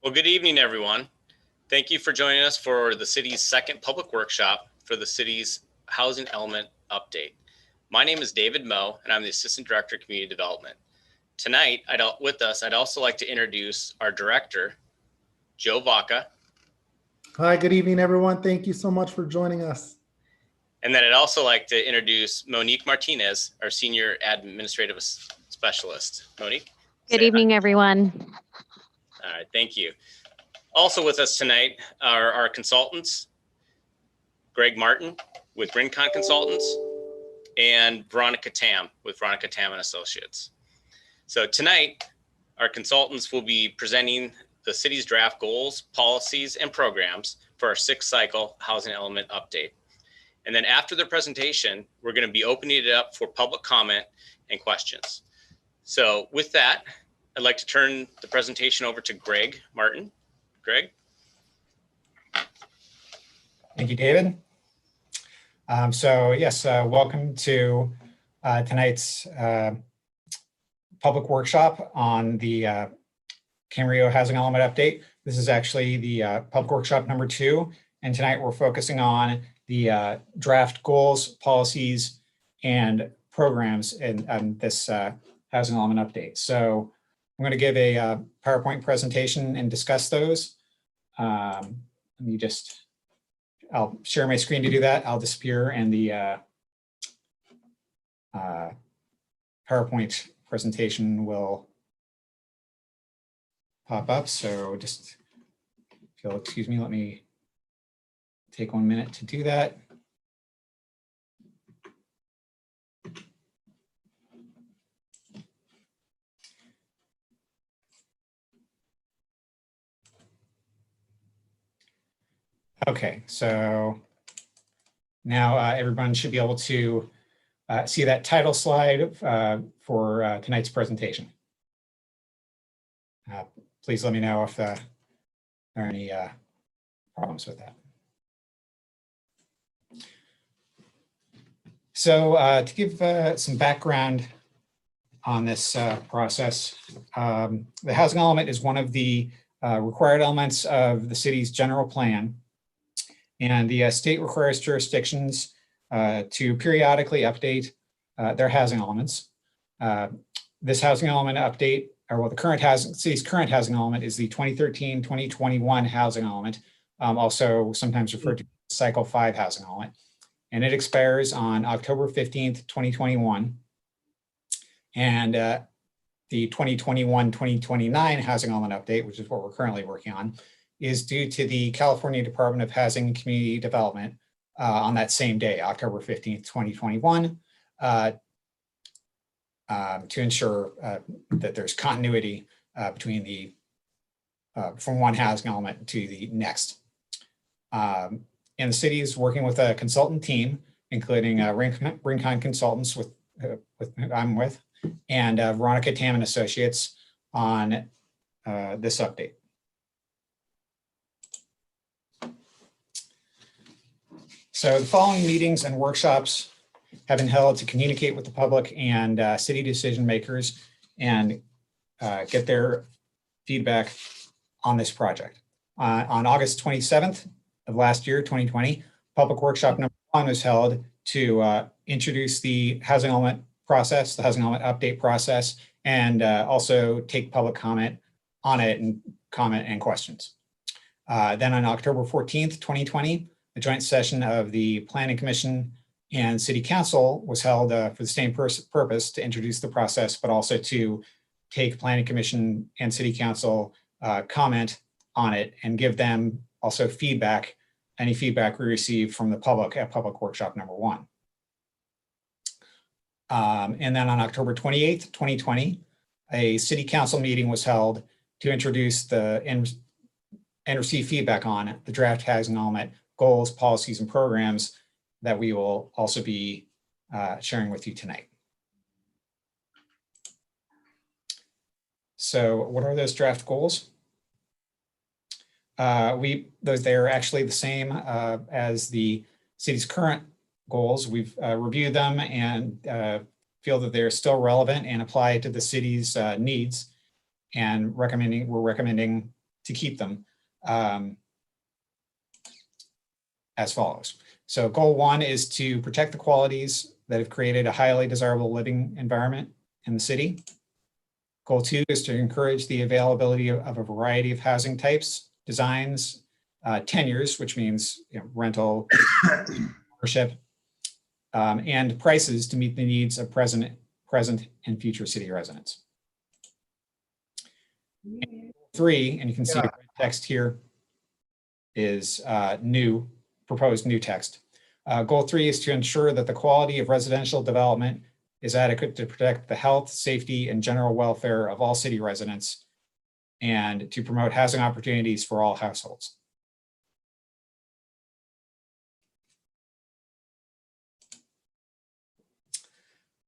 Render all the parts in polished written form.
Well, good evening, everyone. Thank you for joining us for the city's second public workshop for the city's housing element update. My name is David Moe, and I'm the Assistant Director of Community Development. Tonight, I'd also like to introduce our director, Joe Vaca, Hi, good evening, everyone. Thank you so much for joining us. and then I'd also like to introduce Monique Martinez, our Senior Administrative Specialist. Monique? Good evening, everyone. All right, thank you. Also with us tonight are our consultants, Greg Martin with Rincon Consultants, and Veronica Tam with Veronica Tam and Associates. So tonight, our consultants will be presenting the city's draft goals, policies, and programs for our sixth cycle housing element update. And then after the presentation, we're going to be opening it up for public comment and questions. So with that, I'd like to turn the presentation over to Greg Martin. Greg? Thank you, David. Welcome to tonight's public workshop on the Camarillo Housing Element Update. This is actually the public workshop number 2, and tonight we're focusing on the draft goals, policies, and programs in this Housing Element Update. So I'm going to give a PowerPoint presentation and discuss those. I'll share my screen to do that. I'll disappear and the PowerPoint presentation will pop up. So just, if you'll excuse me, let me take 1 minute to do that. Okay, so now everyone should be able to see that title slide for tonight's presentation. Please let me know if there are any problems with that. So to give some background on this process, the housing element is one of the required elements of the city's general plan. And the state requires jurisdictions to periodically update their housing elements. This housing element update, the city's current housing element is the 2013-2021 housing element, also sometimes referred to as Cycle 5 housing element. And it expires on October 15th, 2021. And the 2021-2029 housing element update, which is what we're currently working on, is due to the California Department of Housing and Community Development on that same day, October 15th, 2021, to ensure that there's continuity between the from one housing element to the next. And the city is working with a consultant team, including Rincon Consultants, with who I'm with, and Veronica Tam and Associates on this update. So the following meetings and workshops have been held to communicate with the public and city decision makers and get their feedback on this project. On August 27th of last year, 2020, public workshop number 1 was held to introduce the housing element process, the housing element update process, and also take public comment on it and comment and questions. Then on October 14th, 2020, a joint session of the Planning Commission and City Council was held for the same purpose, to introduce the process, but also to take Planning Commission and City Council comment on it and give them also feedback, any feedback we received from the public at public workshop number 1. And then on October 28th, 2020, a City Council meeting was held to introduce and receive feedback on the draft housing element goals, policies, and programs that we will also be sharing with you tonight. So what are those draft goals? They're actually the same as the city's current goals. We've reviewed them and feel that they're still relevant and apply to the city's needs, and we're recommending to keep them as follows. So goal 1 is to protect the qualities that have created a highly desirable living environment in the city. Goal 2 is to encourage the availability of a variety of housing types, designs, tenures, which means rental, ownership, and prices to meet the needs of present and future city residents. 3, and you can see the red text here is proposed new text. Goal 3 is to ensure that the quality of residential development is adequate to protect the health, safety, and general welfare of all city residents and to promote housing opportunities for all households.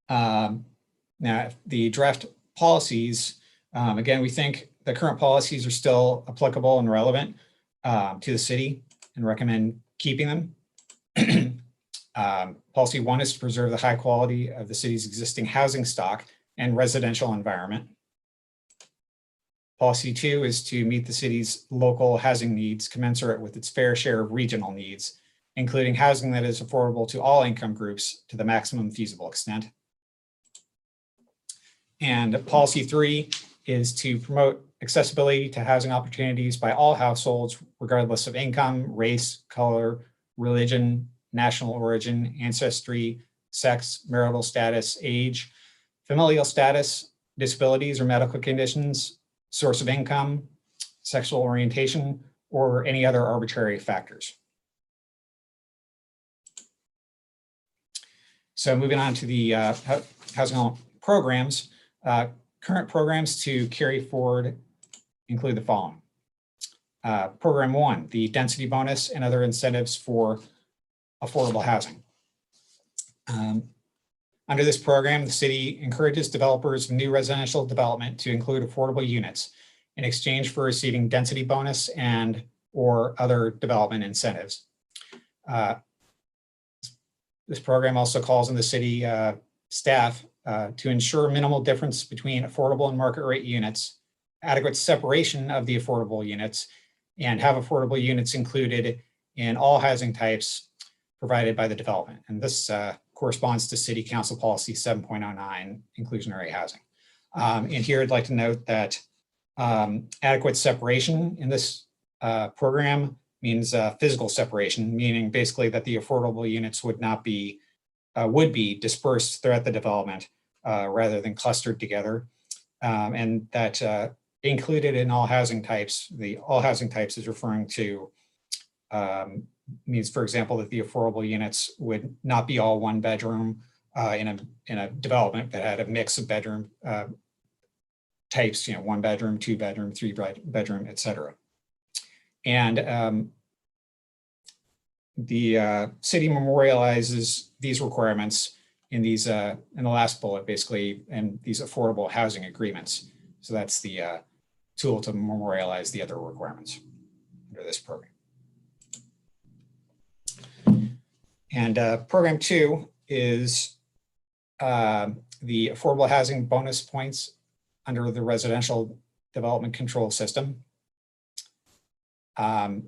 Now, the draft policies, again, we think the current policies are still applicable and relevant to the city and recommend keeping them. Policy 1 is to preserve the high quality of the city's existing housing stock and residential environment. Policy 2 is to meet the city's local housing needs commensurate with its fair share of regional needs, including housing that is affordable to all income groups to the maximum feasible extent. And policy 3 is to promote accessibility to housing opportunities by all households, regardless of income, race, color, religion, national origin, ancestry, sex, marital status, age, familial status, disabilities or medical conditions, source of income, sexual orientation, or any other arbitrary factors. So moving on to the housing programs, current programs to carry forward include the following. Program 1, the density bonus and other incentives for affordable housing. Under this program, the city encourages developers of new residential development to include affordable units in exchange for receiving density bonus and or other development incentives. This program also calls on the city staff to ensure minimal difference between affordable and market rate units, adequate separation of the affordable units, and have affordable units included in all housing types provided by the development. And this corresponds to City Council Policy 7.09, inclusionary housing. And here I'd like to note that adequate separation in this program means physical separation, meaning basically that the affordable units would be dispersed throughout the development rather than clustered together. And that included in all housing types, the all housing types is referring to means, for example, that the affordable units would not be all one bedroom in a development that had a mix of bedroom types, 1 bedroom, 2 bedroom, 3 bedroom, et cetera. And the city memorializes these requirements in these in the last bullet, basically, and these affordable housing agreements. So that's the tool to memorialize the other requirements under this program. And program 2 is the affordable housing bonus points under the residential development control system. Under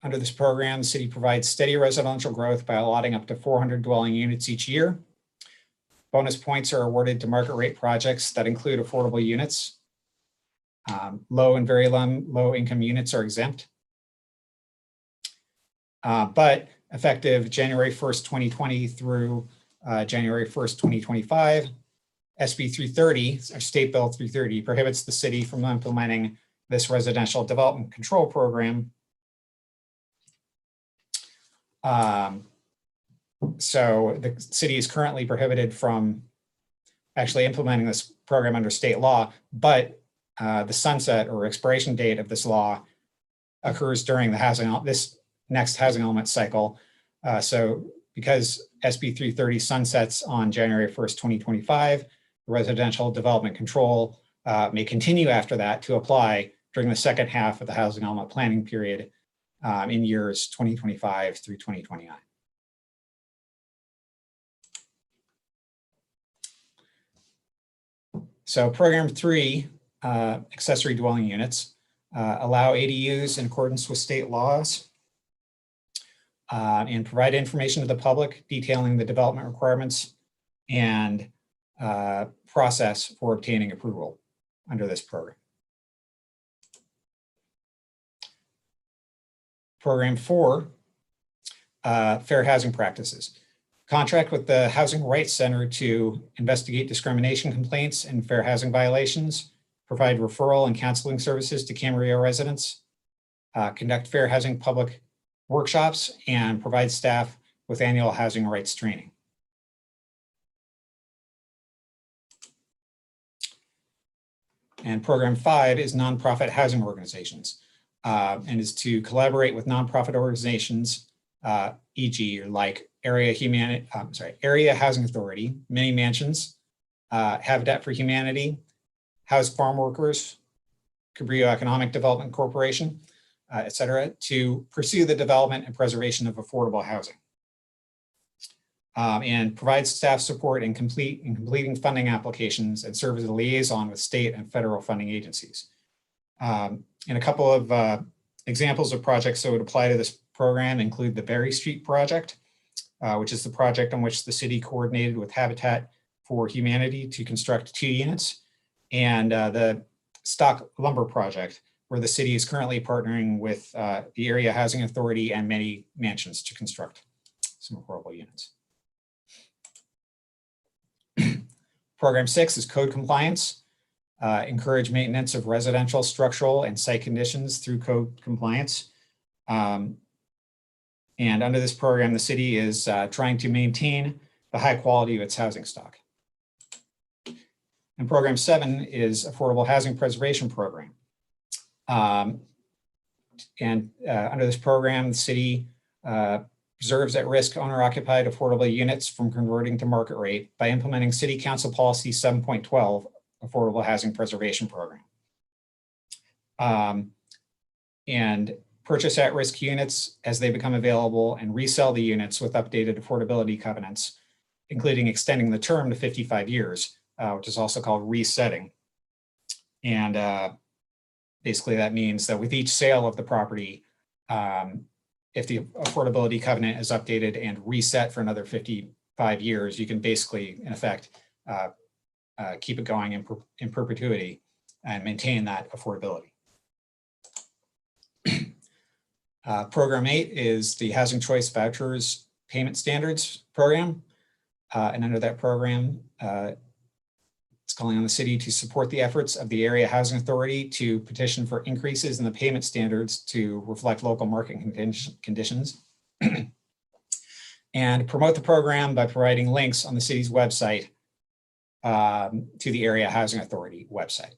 this program, the city provides steady residential growth by allotting up to 400 dwelling units each year. Bonus points are awarded to market rate projects that include affordable units. Low and very low income units are exempt. But effective January 1st, 2020 through January 1st, 2025, SB 330, or State Bill 330, prohibits the city from implementing this residential development control program. So the city is currently prohibited from actually implementing this program under state law, but the sunset or expiration date of this law occurs during the this next housing element cycle. So because SB 330 sunsets on January 1st, 2025, the residential development control may continue after that to apply during the second half of the housing element planning period in years 2025 through 2029. So program 3, accessory dwelling units. allow ADUs in accordance with state laws, and provide information to the public detailing the development requirements and process for obtaining approval under this program. Program 4, fair housing practices. Contract with the Housing Rights Center to investigate discrimination complaints and fair housing violations, provide referral and counseling services to Camarillo residents, conduct fair housing public workshops, and provide staff with annual housing rights training. And program 5 is nonprofit housing organizations, and is to collaborate with nonprofit organizations, e.g. like Area Housing Authority, Mini Mansions, Habitat for Humanity, House Farm Workers, Cabrillo Economic Development Corporation, et cetera, to pursue the development and preservation of affordable housing. And provide staff support in completing funding applications and serve as a liaison with state and federal funding agencies. And a couple of examples of projects that would apply to this program include the Berry Street Project, which is the project on which the city coordinated with Habitat for Humanity to construct 2 units, and the Stock Lumber Project, where the city is currently partnering with the Area Housing Authority and Many Mansions to construct some affordable units. Program 6 is code compliance. Encourage maintenance of residential, structural, and site conditions through code compliance. And under this program, the city is trying to maintain the high quality of its housing stock. And program 7 is Affordable Housing Preservation Program. Under this program, the city preserves at-risk owner-occupied affordable units from converting to market rate by implementing City Council Policy 7.12, Affordable Housing Preservation Program. And purchase at-risk units as they become available and resell the units with updated affordability covenants, including extending the term to 55 years, which is also called resetting. And basically that means that with each sale of the property, if the affordability covenant is updated and reset for another 55 years, you can basically, in effect, keep it going in perpetuity and maintain that affordability. Program 8 is the Housing Choice Vouchers Payment Standards Program. And under that program, it's calling on the city to support the efforts of the Area Housing Authority to petition for increases in the payment standards to reflect local market conditions. And promote the program by providing links on the city's website to the Area Housing Authority website.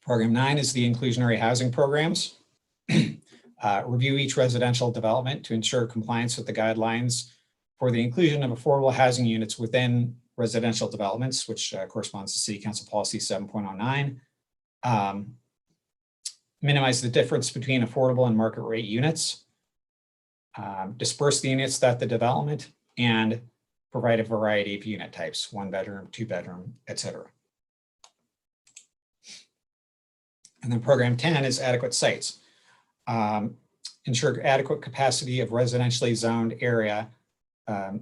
Program 9 is the inclusionary housing programs. Review each residential development to ensure compliance with the guidelines for the inclusion of affordable housing units within residential developments, which corresponds to City Council Policy 7.09. Minimize the difference between affordable and market rate units. Disperse the units that the development, and provide a variety of unit types, 1 bedroom, 2 bedroom, et cetera. And then program 10 is adequate sites. Ensure adequate capacity of residentially zoned area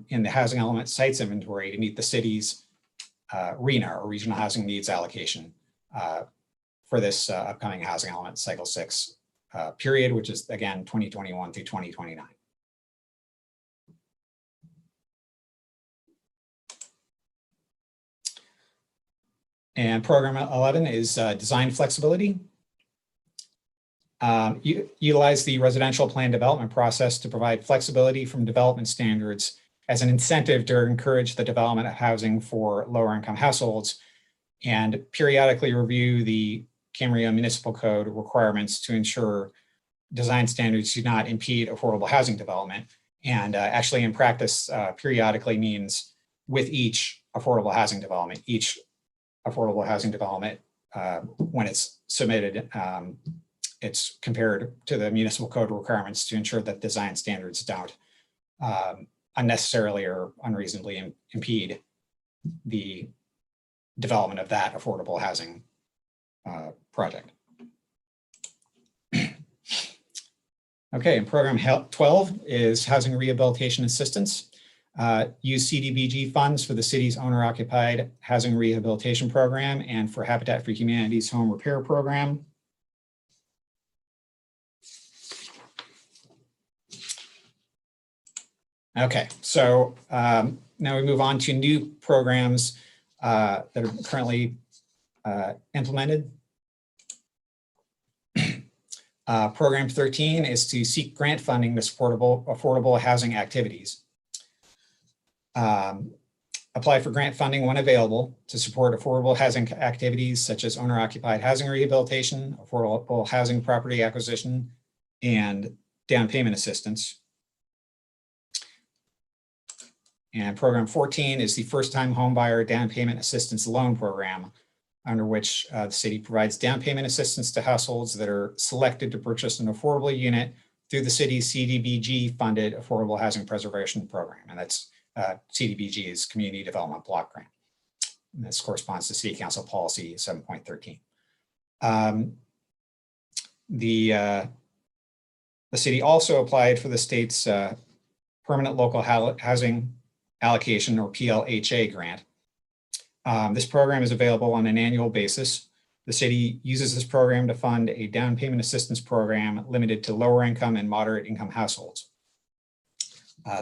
in the housing element sites inventory to meet the city's RHNA, or Regional Housing Needs Allocation, for this upcoming housing element cycle 6 period, which is again 2021 through 2029. And program 11 is design flexibility. Utilize the residential plan development process to provide flexibility from development standards as an incentive to encourage the development of housing for lower income households, and periodically review the Camarillo Municipal Code requirements to ensure design standards do not impede affordable housing development. And actually in practice, periodically means with each affordable housing development, when it's submitted, it's compared to the municipal code requirements to ensure that design standards don't unnecessarily or unreasonably impede the development of that affordable housing project. Okay, and program 12 is housing rehabilitation assistance. Use CDBG funds for the city's owner-occupied housing rehabilitation program and for Habitat for Humanity's home repair program. Okay, so now we move on to new programs that are currently implemented. Program 13 is to seek grant funding to support affordable housing activities. Apply for grant funding when available to support affordable housing activities such as owner-occupied housing rehabilitation, affordable housing property acquisition, and down payment assistance. And program 14 is the first-time homebuyer down payment assistance loan program, under which the city provides down payment assistance to households that are selected to purchase an affordable unit through the city's CDBG funded Affordable Housing Preservation Program. And that's CDBG's Community Development Block Grant. And this corresponds to City Council Policy 7.13. The city also applied for the state's Permanent Local Housing Allocation, or PLHA grant. This program is available on an annual basis. The city uses this program to fund a down payment assistance program limited to lower income and moderate income households.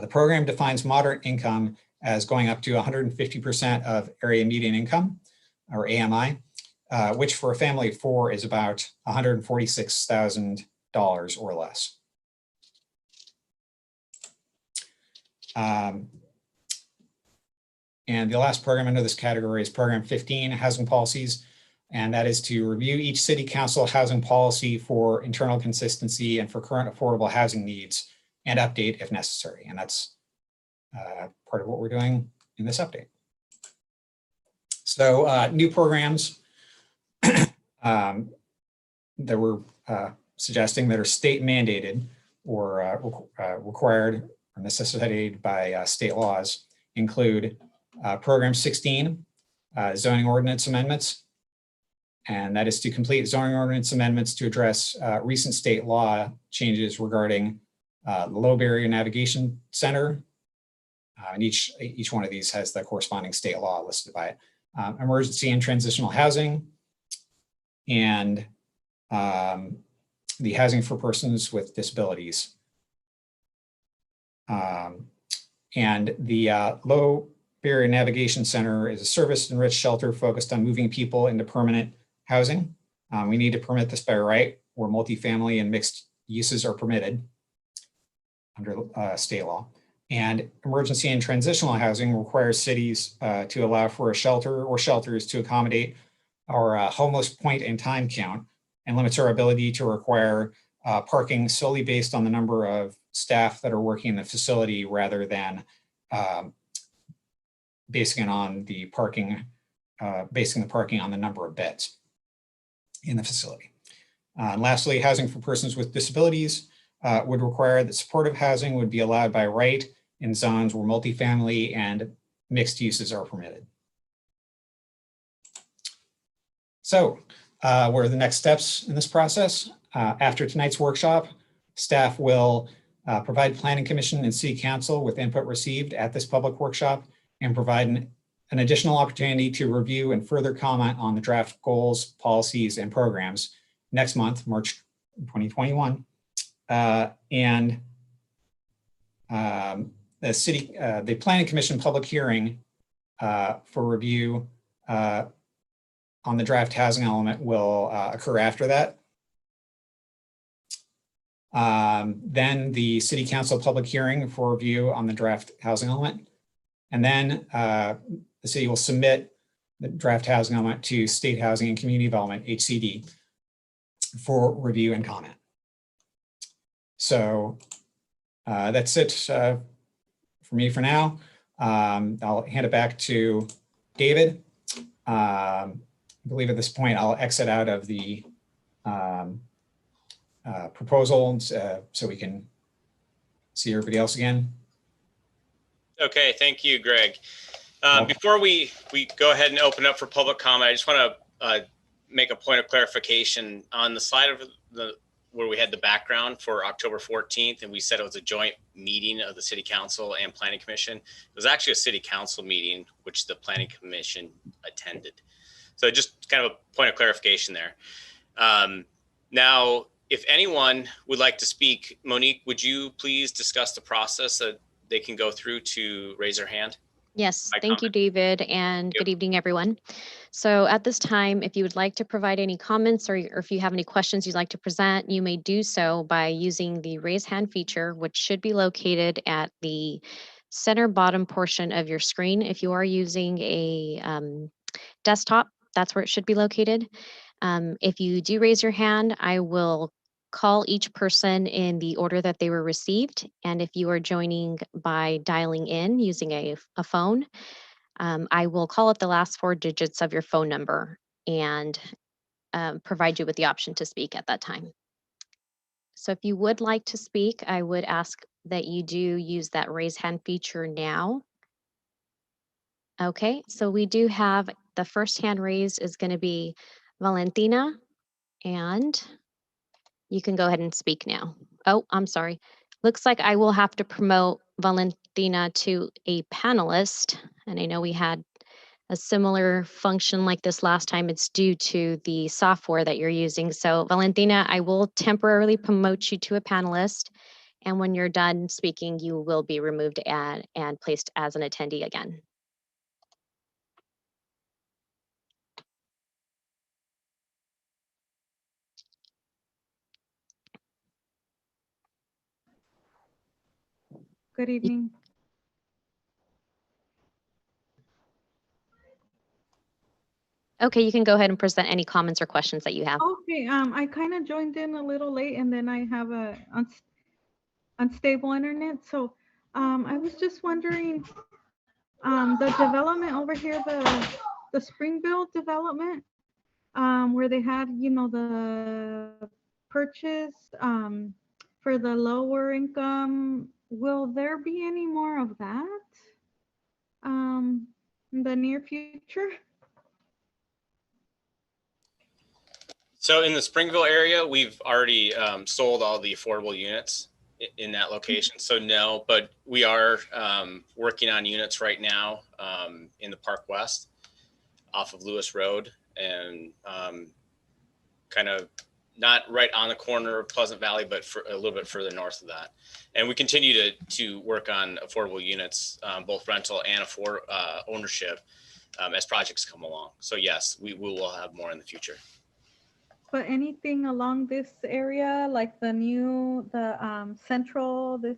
The program defines moderate income as going up to 150% of area median income, or AMI, which for a family of 4 is about $146,000 or less. And the last program under this category is program 15, housing policies. And that is to review each city council housing policy for internal consistency and for current affordable housing needs and update if necessary. And that's part of what we're doing in this update. So new programs that we're suggesting that are state mandated or required or necessitated by state laws include program 16, zoning ordinance amendments. And that is to complete zoning ordinance amendments to address recent state law changes regarding the Low Barrier Navigation Center. And each one of these has the corresponding state law listed by it. Emergency and transitional housing, and the housing for persons with disabilities. And the Low Barrier Navigation Center is a service-enriched shelter focused on moving people into permanent housing. We need to permit this by right, where multifamily and mixed uses are permitted under state law. And emergency and transitional housing requires cities to allow for a shelter or shelters to accommodate our homeless point in time count, and limits our ability to require parking solely based on the number of staff that are working in the facility rather than basing the parking on the number of beds in the facility. And lastly, housing for persons with disabilities would require that supportive housing would be allowed by right in zones where multifamily and mixed uses are permitted. So what are the next steps in this process? After tonight's workshop, staff will provide Planning Commission and City Council with input received at this public workshop and provide an additional opportunity to review and further comment on the draft goals, policies, and programs next month, March 2021. The Planning Commission public hearing for review on the draft housing element will occur after that. Then the City Council public hearing for review on the draft housing element. And then the city will submit the draft housing element to State Housing and Community Development, HCD, for review and comment. So that's it for me for now. I'll hand it back to David. I believe at this point I'll exit out of the proposal so we can see everybody else again. Okay, thank you, Greg. Before we go ahead and open up for public comment, I just want to make a point of clarification on the slide of where we had the background for October 14th, and we said it was a joint meeting of the City Council and Planning Commission. It was actually a City Council meeting, which the Planning Commission attended. So just kind of a point of clarification there. Now, if anyone would like to speak, Monique, would you please discuss the process that they can go through to raise their hand? Yes, My thank you, comment. David, and Yep. good evening, everyone. So at this time, if you would like to provide any comments or if you have any questions you'd like to present, you may do so by using the raise hand feature, which should be located at the center bottom portion of your screen. If you are using a desktop, that's where it should be located. If you do raise your hand, I will call each person in the order that they were received. And if you are joining by dialing in using a phone, I will call up the last 4 digits of your phone number and provide you with the option to speak at that time. So if you would like to speak, I would ask that you do use that raise hand feature now. Okay, so we do have the first hand raised is going to be Valentina, and you can go ahead and speak now. Oh, I'm sorry. Looks like I will have to promote Valentina to a panelist. And I know we had a similar function like this last time. It's due to the software that you're using. So Valentina, I will temporarily promote you to a panelist. And when you're done speaking, you will be removed and placed as an attendee again. Good evening. Okay, you can go ahead and present any comments or questions that you have. Okay, I kind of joined in a little late and then I have a unstable internet. So I was just wondering, the development over here, the Springville development, where they had, you know, the purchase for the lower income, will there be any more of that in the near future? So in the Springville area, we've already sold all the affordable units in that location. So no, but we are working on units right now in the Park West off of Lewis Road, and kind of not right on the corner of Pleasant Valley, but for a little bit further north of that. And we continue to work on affordable units, both rental and ownership as projects come along. So yes, we will have more in the future. But anything along this area, like the central, this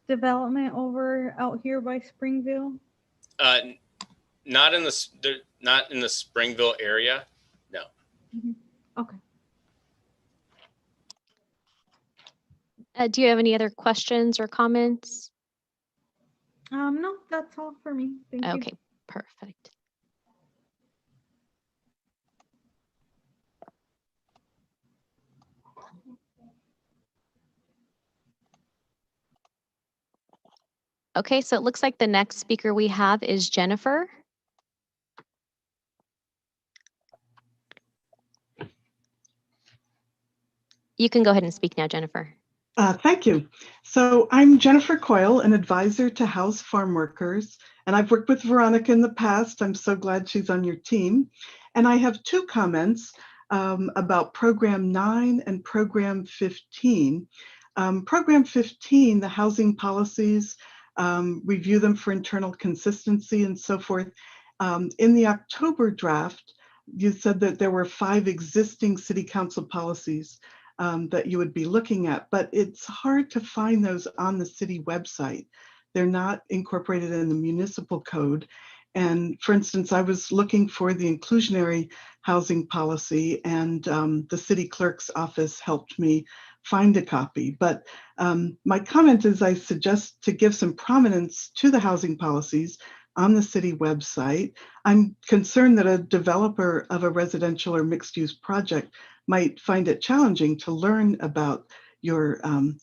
development over out here by Springville? Not in the Springville area. No. Mm-hmm. Okay. Do you have any other questions or comments? No, that's all for me. Thank you. Okay, perfect. Okay, so it looks like the next speaker we have is Jennifer. You can go ahead and speak now, Jennifer. Thank you. So I'm Jennifer Coyle, an advisor to House Farm Workers, and I've worked with Veronica in the past. I'm so glad she's on your team. And I have 2 comments about Program 9 and Program 15. Program 15, the housing policies, review them for internal consistency and so forth. In the October draft, you said that there were 5 existing city council policies that you would be looking at, but it's hard to find those on the city website. They're not incorporated in the municipal code. And for instance, I was looking for the inclusionary housing policy, and the city clerk's office helped me find a copy. But my comment is I suggest to give some prominence to the housing policies on the city website. I'm concerned that a developer of a residential or mixed-use project might find it challenging to learn about your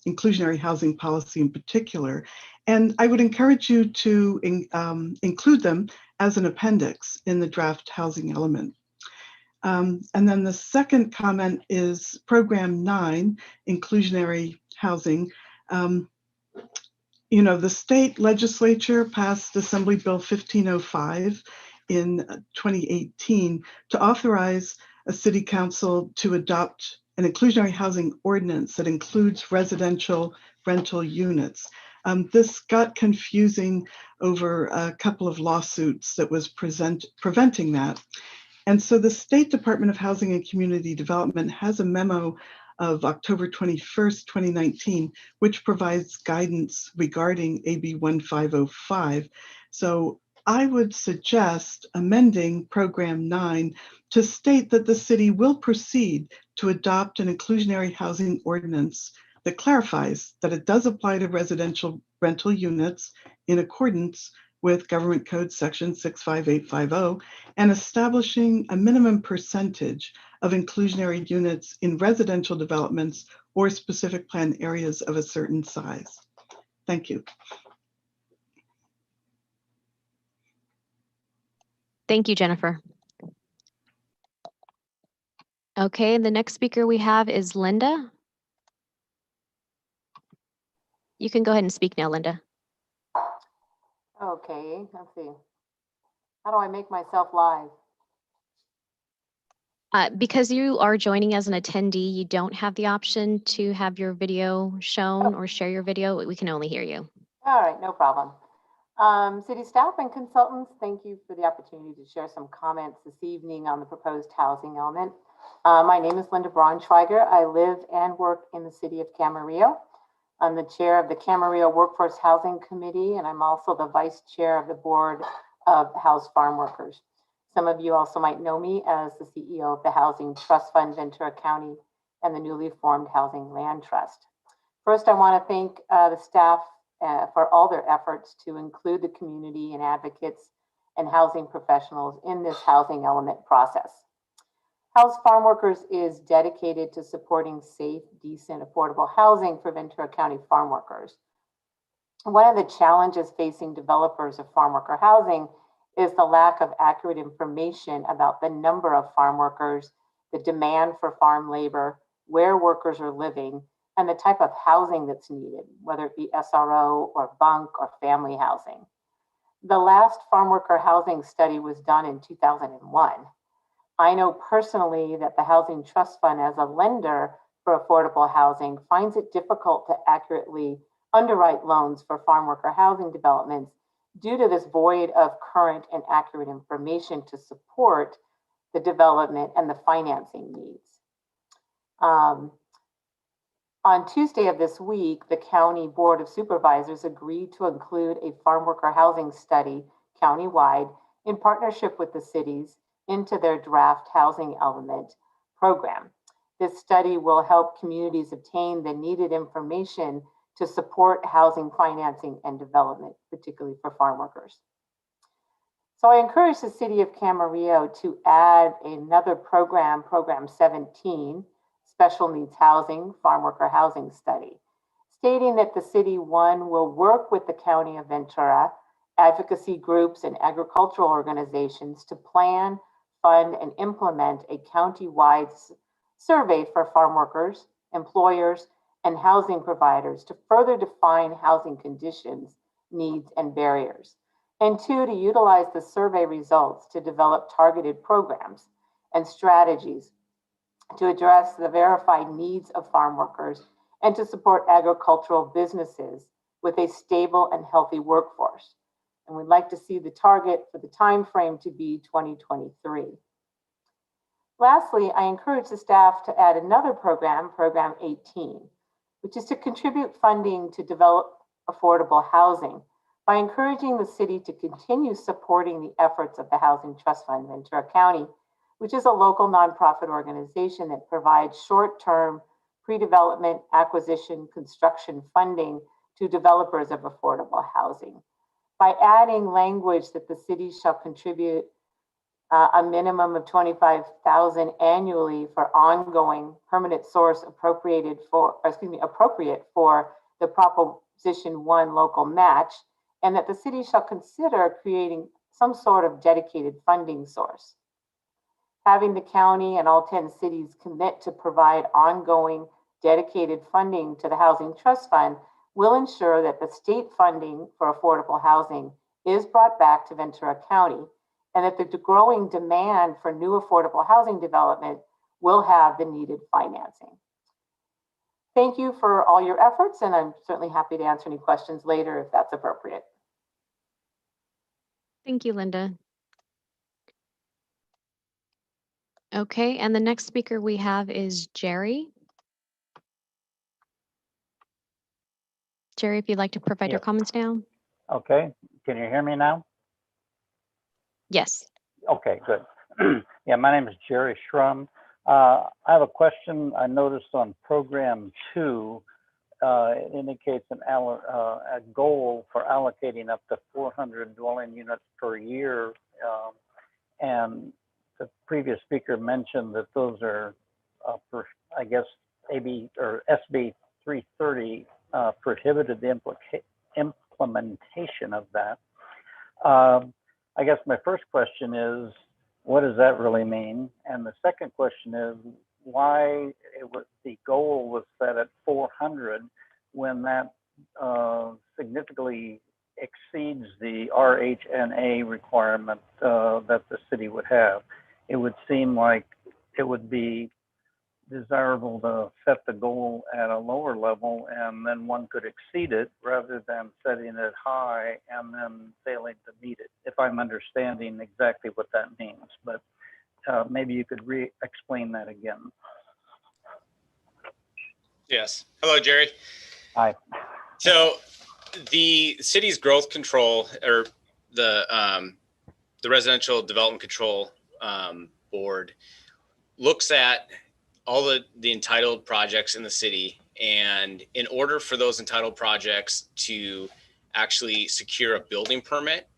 inclusionary housing policy in particular. And I would encourage you to include them as an appendix in the draft housing element. And then the second comment is Program 9, Inclusionary Housing. You know, the state legislature passed Assembly Bill 1505 in 2018 to authorize a city council to adopt an inclusionary housing ordinance that includes residential rental units. This got confusing over a couple of lawsuits that was preventing that. And so the State Department of Housing and Community Development has a memo of October 21st, 2019, which provides guidance regarding AB 1505. So I would suggest amending Program 9 to state that the city will proceed to adopt an inclusionary housing ordinance that clarifies that it does apply to residential rental units in accordance with Government Code Section 65850 and establishing a minimum percentage of inclusionary units in residential developments or specific plan areas of a certain size. Thank you. Thank you, Jennifer. Okay, the next speaker we have is Linda. You can go ahead and speak now, Linda. Okay, let's see. How do I make myself live? Because you are joining as an attendee, you don't have the option to have your video shown or share your video. We can only hear you. All right, no problem. City staff and consultants, thank you for the opportunity to share some comments this evening on the proposed housing element. My name is Linda Braunschweiger. I live and work in the city of Camarillo. I'm the chair of the Camarillo Workforce Housing Committee, and I'm also the vice chair of the board of House Farm Workers. Some of you also might know me as the CEO of the Housing Trust Fund Ventura County and the newly formed Housing Land Trust. First, I want to thank the staff for all their efforts to include the community and advocates and housing professionals in this housing element process. House Farm Workers is dedicated to supporting safe, decent, affordable housing for Ventura County farm workers. One of the challenges facing developers of farm worker housing is the lack of accurate information about the number of farm workers, the demand for farm labor, where workers are living, and the type of housing that's needed, whether it be SRO or bunk or family housing. The last farm worker housing study was done in 2001. I know personally that the Housing Trust Fund, as a lender for affordable housing, finds it difficult to accurately underwrite loans for farm worker housing developments due to this void of current and accurate information to support the development and the financing needs. On Tuesday of this week, the County Board of Supervisors agreed to include a farm worker housing study countywide in partnership with the cities into their draft housing element program. This study will help communities obtain the needed information to support housing financing and development, particularly for farm workers. So I encourage the city of Camarillo to add another program, Program 17, Special Needs Housing, Farm Worker Housing Study, stating that the city, one, will work with the County of Ventura, advocacy groups, and agricultural organizations to plan, fund, and implement a county-wide survey for farm workers, employers, and housing providers to further define housing conditions, needs, and barriers. And two, to utilize the survey results to develop targeted programs and strategies to address the verified needs of farm workers and to support agricultural businesses with a stable and healthy workforce. And we'd like to see the target for the time frame to be 2023. Lastly, I encourage the staff to add another program, Program 18, which is to contribute funding to develop affordable housing by encouraging the city to continue supporting the efforts of the Housing Trust Fund Ventura County, which is a local nonprofit organization that provides short-term pre-development, acquisition, construction funding to developers of affordable housing. By adding language that the city shall contribute a minimum of $25,000 annually for ongoing permanent source appropriate for the Proposition 1 local match, and that the city shall consider creating some sort of dedicated funding source. Having the county and all 10 cities commit to provide ongoing dedicated funding to the Housing Trust Fund will ensure that the state funding for affordable housing is brought back to Ventura County, and that the growing demand for new affordable housing development will have the needed financing. Thank you for all your efforts, and I'm certainly happy to answer any questions later if that's appropriate. Thank you, Linda. Okay, and the next speaker we have is Jerry. Jerry, if you'd like to provide your Yes. comments now. Okay, can you hear me now? Yes. Okay, good. Yeah, my name is Jerry Schrum. I have a question. I noticed on program 2, it indicates a goal for allocating up to 400 dwelling units per year. And the previous speaker mentioned that those are, I guess, AB or SB 330 prohibited the implementation of that. I guess my first question is, what does that really mean? And the second question is, why the goal was set at 400 when that significantly exceeds the RHNA requirement that the city would have? It would seem like it would be desirable to set the goal at a lower level, and then one could exceed it rather than setting it high and then failing to meet it, if I'm understanding exactly what that means. But maybe you could explain that again. Yes. Hello, Jerry. Hi. So the city's growth control, or the residential development control board, looks at all the entitled projects in the city. And in order for those entitled projects to actually secure a building permit,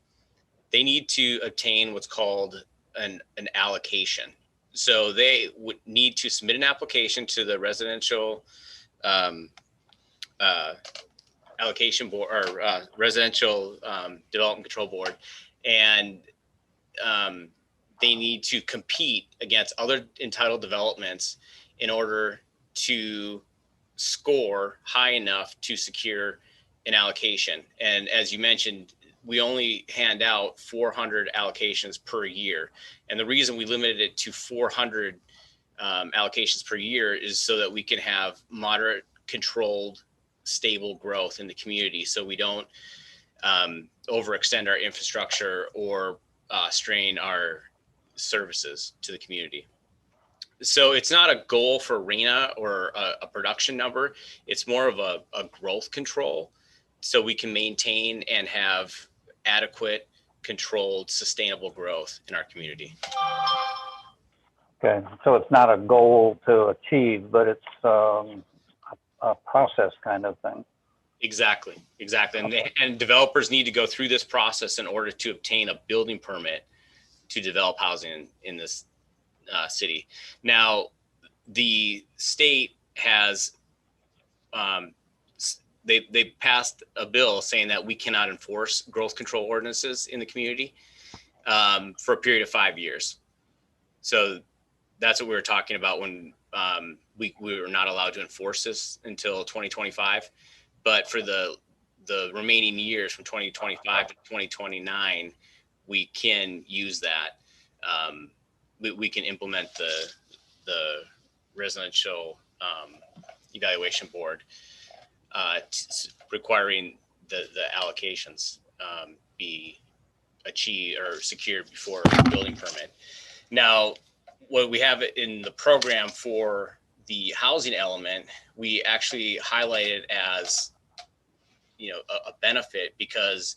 they need to obtain what's called an allocation. So they would need to submit an application to the residential allocation board, or residential development control board. And they need to compete against other entitled developments in order to score high enough to secure an allocation. And as you mentioned, we only hand out 400 allocations per year. And the reason we limited it to 400 allocations per year is so that we can have moderate, controlled, stable growth in the community, so we don't overextend our infrastructure or strain our services to the community. So it's not a goal for RHNA or a production number. It's more of a growth control, so we can maintain and have adequate, controlled, sustainable growth in our community. Okay, so it's not a goal to achieve, but it's a process kind of thing. Exactly. And developers need to go through this process in order to obtain a building permit to develop housing in this city. Now, the state has they passed a bill saying that we cannot enforce growth control ordinances in the community for a period of 5 years. So that's what we were talking about when we were not allowed to enforce this until 2025. But for the remaining years from 2025 to 2029, we can use that. We can implement the residential evaluation board, requiring the allocations be achieved or secured before building permit. Now, what we have in the program for the housing element, we actually highlighted as, a benefit, because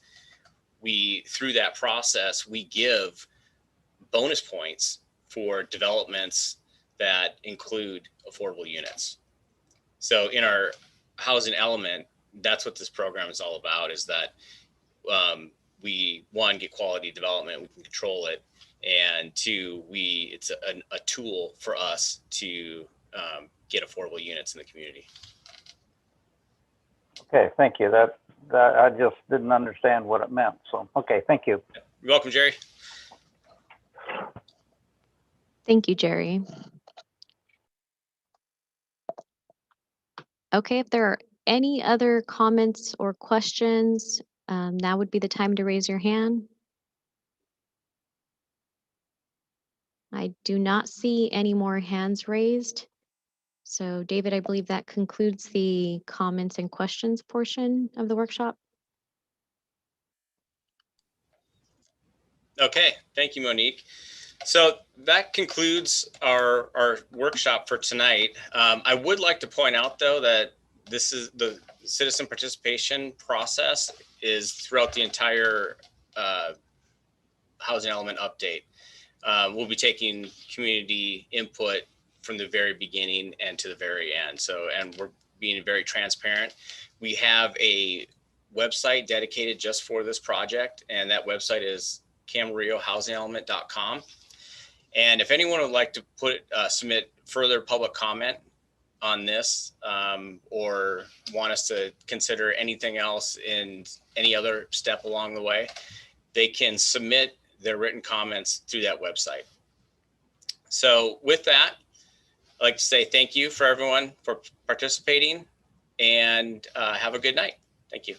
through that process, we give bonus points for developments that include affordable units. So in our housing element, that's what this program is all about, is that we, one, get quality development, we can control it, and two, it's a tool for us to get affordable units in the community. Okay, thank you. That I just didn't understand what it meant. So, okay, thank you. You're welcome, Jerry. Thank you, Jerry. Okay, if there are any other comments or questions, now would be the time to raise your hand. I do not see any more hands raised. So David, I believe that concludes the comments and questions portion of the workshop. Okay, thank you, Monique. So that concludes our workshop for tonight. I would like to point out, though, that this is the citizen participation process is throughout the entire housing element update. We'll be taking community input from the very beginning and to the very end. So, and we're being very transparent. We have a website dedicated just for this project, and that website is camarillohousingelement.com. And if anyone would like to submit further public comment on this, or want us to consider anything else in any other step along the way, they can submit their written comments through that website. So with that, I'd like to say thank you for everyone for participating, and have a good night. Thank you.